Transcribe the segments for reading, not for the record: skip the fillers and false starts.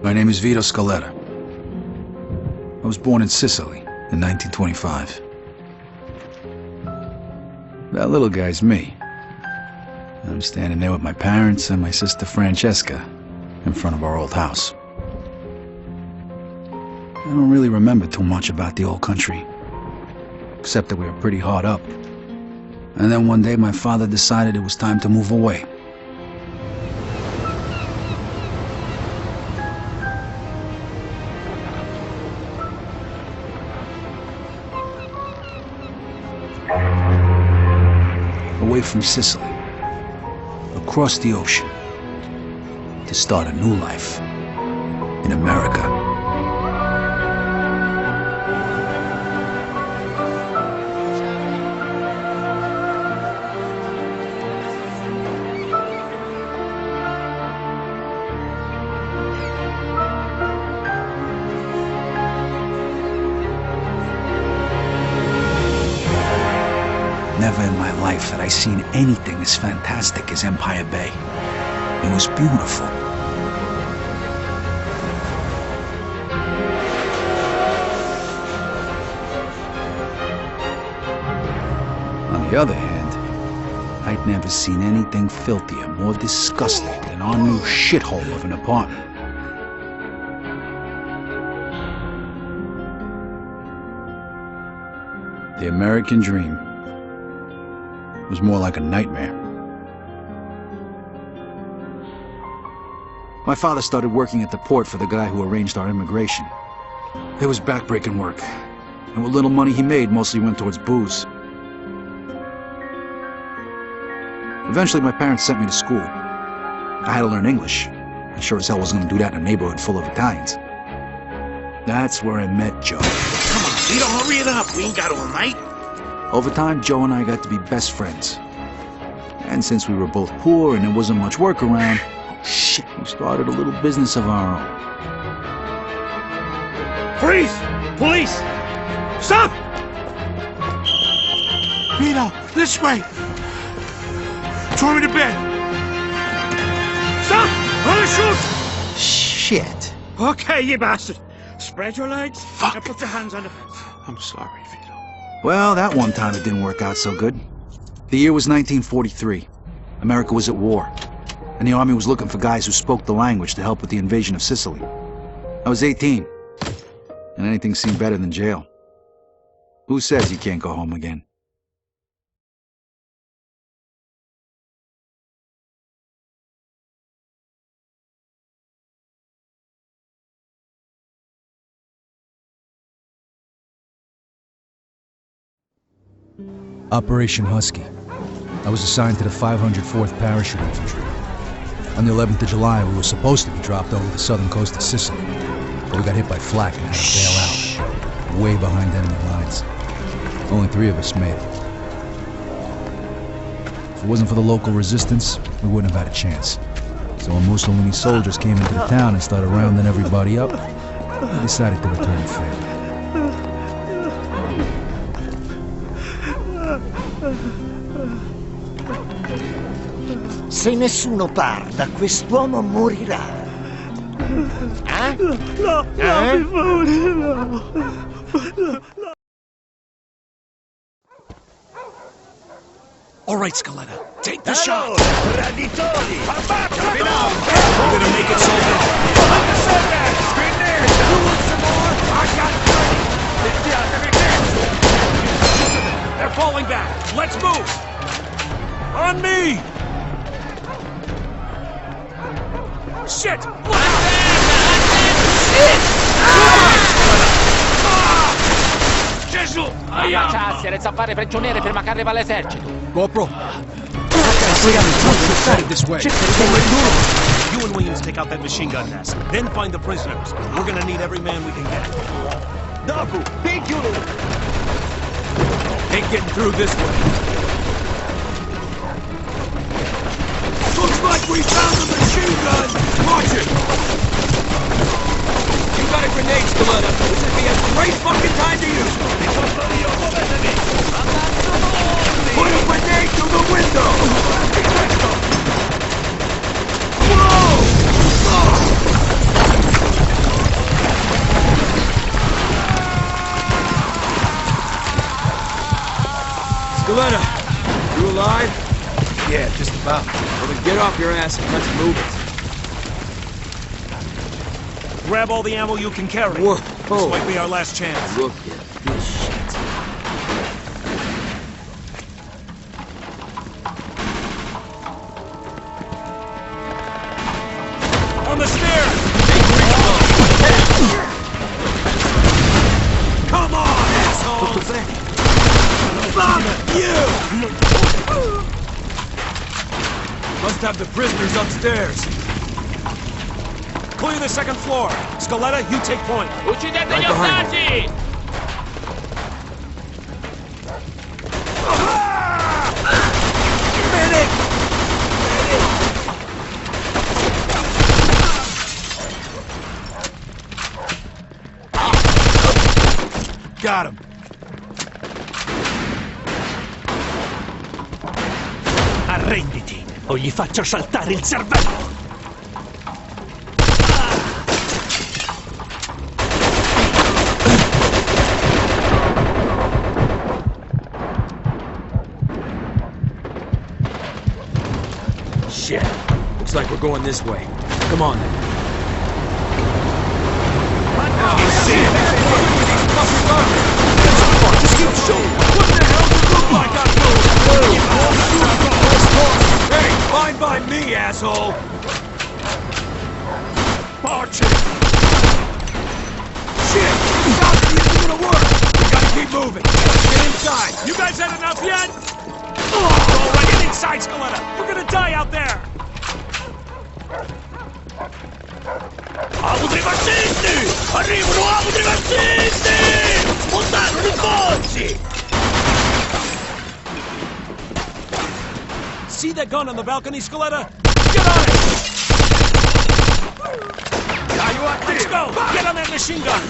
My name is Vito Scaletta. I was born in Sicily in 1925. That little guy's me. I'm standing there with my parents and my sister Francesca in front of our old house. I don't really remember too much about the old country, except that we were pretty hard up. And then one day my father decided it was time to move away. Away from Sicily, across the ocean, to start a new life in America. Never in my life had I seen anything as fantastic as Empire Bay. It was beautiful. On the other hand, I'd never seen anything filthier, more disgusting than our new shithole of an apartment. The American dream was more like a nightmare. My father started working at the port for the guy who arranged our immigration. It was backbreaking work, and what little money he made mostly went towards booze. Eventually, my parents sent me to school. I had to learn English. I sure as hell wasn't going to do that in a neighborhood full of Italians. That's where I met Joe. Come on, Vito, hurry it up. We ain't got all night. Over time, Joe and I got to be best friends. And since we were both poor and there wasn't much work around, we started a little business of our own. Freeze! Police! Stop! Vito, this way! Throw me to bed! Stop! I'm gonna shoot! Shit! Okay, you bastard. Spread your legs. Fuck. Now put your hands on the fence. I'm sorry, Vito. Well, that one time it didn't work out so good. The year was 1943. America was at war, and the army was looking for guys who spoke the language to help with the invasion of Sicily. I was 18, and anything seemed better than jail. Who says you can't go home again? Operation Husky. I was assigned to the 504th Parachute Infantry. On the 11th of July, we were supposed to be dropped over the southern coast of Sicily, but we got hit by flak and had to bail out, way behind enemy lines. Only 3 of us made it. If it wasn't for the local resistance, we wouldn't have had a chance. So when Mussolini soldiers came into the town and started rounding everybody up, we decided to return to family. Se nessuno parla, quest'uomo morirà. Eh? No, mi paura, no. All right, Scaletta. Take the shot. Traditori! We're gonna make it so that... You want some more? I got 30! They're falling back. Let's move. On me. Shit! Gesù! Ammaciarsi, resta a fare prigioniere prima che arriva l'esercito. Corporal! This way. You and Williams take out that machine gun nest. Then find the prisoners. We're gonna need every man we can get. Dopo, picchiolo! Ain't getting through this way. Looks like we found the machine gun! Watch it! You got a grenade, Scaletta. This would be a great fucking time to use it! Put a grenade through the window! Whoa! Scaletta, you alive? Yeah, just about. Well, then get off your ass and let's move it. Grab all the ammo you can carry. Whoa. This might be our last chance. Look at this shit. On the stairs! Come on, asshole! Fuck you! Must have the prisoners upstairs. Clear the second floor. Scaletta, you take point. Uccidete Right gli behind ostaggi! Got him. Arrenditi, o gli faccio saltare il cervello! Shit. Looks like we're going this way. Come on then. Just keep shooting! What the hell does it look like out there? Hey, fine by me, asshole! March it! Shit! Stop it isn't gonna work! We gotta keep moving! Get inside! You guys had enough yet? All right, get inside, Scaletta! We're gonna die out there! Avuto i fascisti! Arrivano avuto i fascisti! Montano i pozzi! See that gun on the balcony, Scaletta? Get on it! Let's go! Get on that machine gun!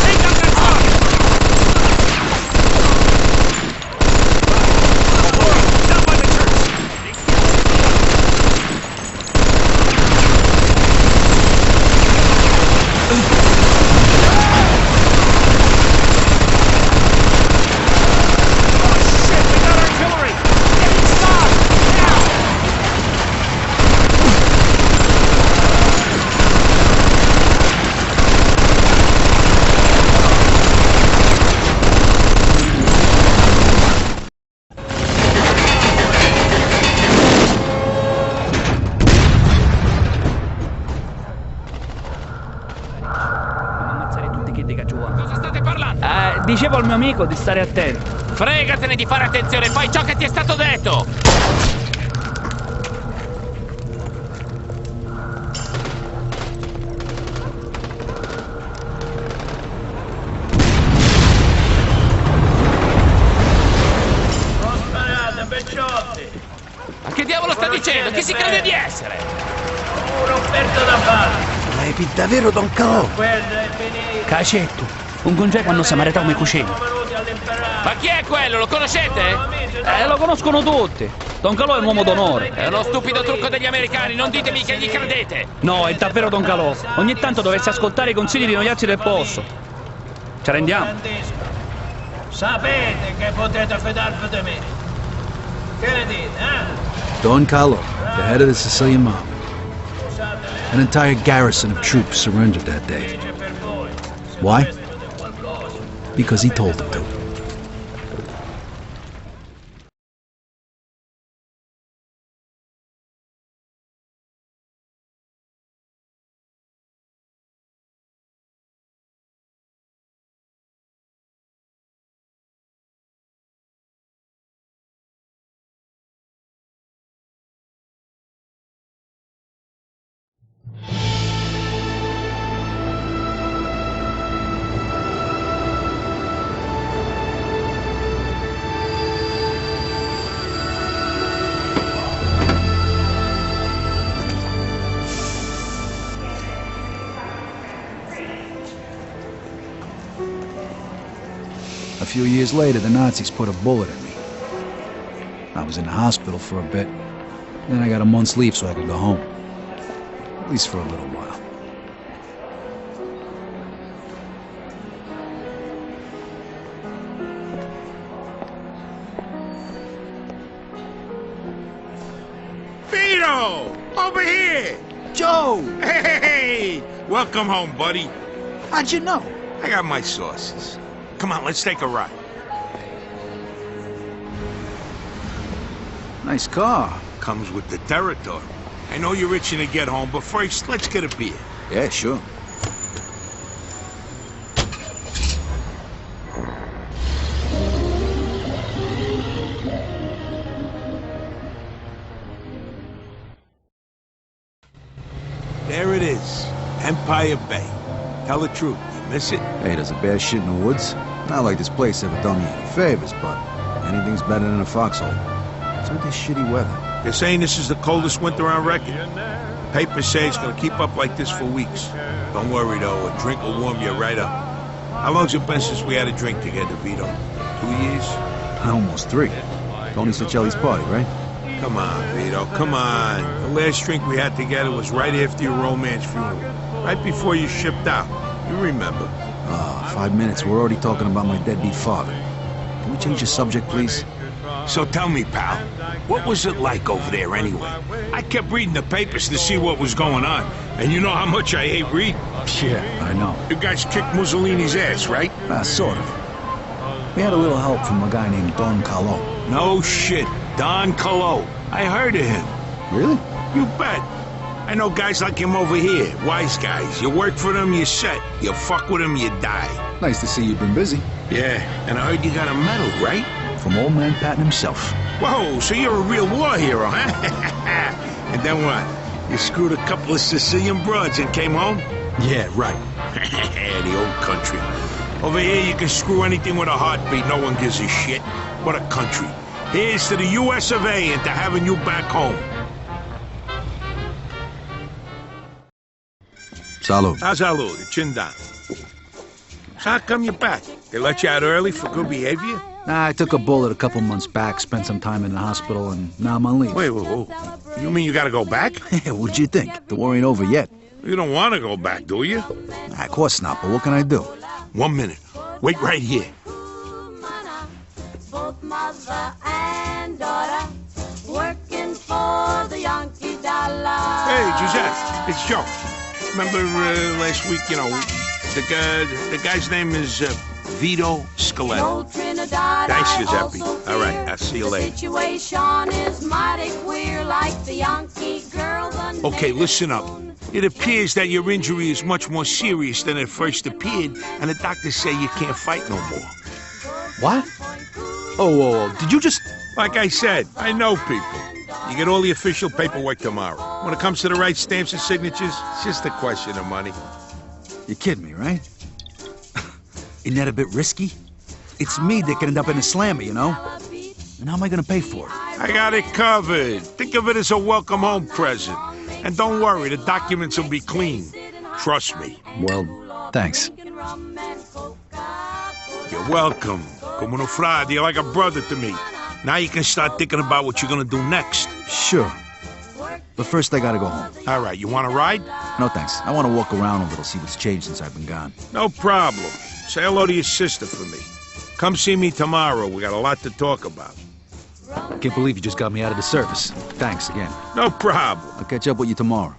Take out that truck! Down by the church! Cosa state parlando? Dicevo al mio amico di stare attento. Fregatene di fare attenzione, fai ciò che ti è stato detto! Sparate, becciotti! Ma che diavolo sta dicendo? Chi si crede di essere? Un'offerta da fare! Ma è davvero Don Calò? Quella è finita! Cacetto, un congeco quando si maritava come cucina. Siamo venuti all'imperare! Ma chi è quello? Lo conoscete? Lo conoscono tutti. Don Calò è un uomo d'onore. È uno stupido trucco degli americani, non ditemi che gli credete! No, è davvero Don Calò. Ogni tanto dovresti ascoltare i consigli di noi altri del posto. Ci rendiamo? Sapete che potete fidarvi di me! Che ne dite, eh? Don Carlo, the head of the Sicilian mob. An entire garrison of troops surrendered that day. Dice per voi! Why? Sapete qualcosa! Because he told them to. A few years later, the Nazis put a bullet in me. I was in the hospital for a bit. Then I got a month's leave so I could go home. At least for a little while. Joe! Over here! Joe! Hey! Welcome home, buddy. How'd you know? I got my sources. Come on, let's take a ride. Nice car. Comes with the territory. I know you're itching to get home, but first, let's get a beer. Yeah, sure. There it is. Empire Bay. Tell the truth. You miss it? Hey, there's a bear shit in the woods. Not like this place ever done me any favors, but anything's better than a foxhole. What's with this shitty weather? They're saying this is the coldest winter on record. Papers say it's gonna keep up like this for weeks. Don't worry though, a drink will warm you right up. How long's it been since we had a drink together, Vito? 2 years? Almost 3. Tony Sicelli's party, right? Come on, Vito, come on. The last drink we had together was right after your romance funeral. Right before you shipped out. You remember. 5 minutes. We're already talking about my deadbeat father. Can we change the subject, please? So tell me, pal, what was it like over there anyway? I kept reading the papers to see what was going on. And you know how much I hate reading. Yeah, I know. You guys kicked Mussolini's ass, right? Sort of. We had a little help from a guy named Don Carlo. No shit. Don Carlo. I heard of him. Really? You bet. I know guys like him over here. Wise guys. You work for them, you're set. You fuck with them, you die. Nice to see you've been busy. Yeah, and I heard you got a medal, right? From old man Patton himself. Whoa, so you're a real war hero, huh? And then what? You screwed a couple of Sicilian broads and came home? Yeah, right. The old country. Over here you can screw anything with a heartbeat, no one gives a shit. What a country. Here's to the US of A and to having you back home. Salud. Salud, chin down. So how come you're back? They let you out early for good behavior? Nah, I took a bullet a couple months back, spent some time in the hospital, and now I'm on leave. Wait. You mean you gotta go back? What'd you think? The war ain't over yet. You don't want to go back, do you? Nah, of course not, but what can I do? 1 minute. Wait right here. Both mother and daughter working for the Yankee dollar. Hey, Giuseppe, it's Joe. Remember last week, the guy's name is Vito Scaletti. Thanks, Giuseppe. All right, I'll see you later. Situation is mighty queer, like the Yankee girl. Okay, listen up. It appears that your injury is much more serious than it first appeared, and the doctors say you can't fight no more. What? Oh, whoa, did you just... Like I said, I know people. You get all the official paperwork tomorrow. When it comes to the right stamps and signatures, it's just a question of money. You're kidding me, right? Isn't that a bit risky? It's me that could end up in a slammer, you know? And how am I gonna pay for it? I got it covered. Think of it as a welcome home present. And don't worry, the documents will be clean. Trust me. Well, thanks. You're welcome. Como no frade, you're like a brother to me. Now you can start thinking about what you're gonna do next. Sure. But first I gotta go home. All right, you wanna ride? No thanks. I wanna walk around a little, see what's changed since I've been gone. No problem. Say hello to your sister for me. Come see me tomorrow. We got a lot to talk about. I can't believe you just got me out of the service. Thanks again. No problem. I'll catch up with you tomorrow.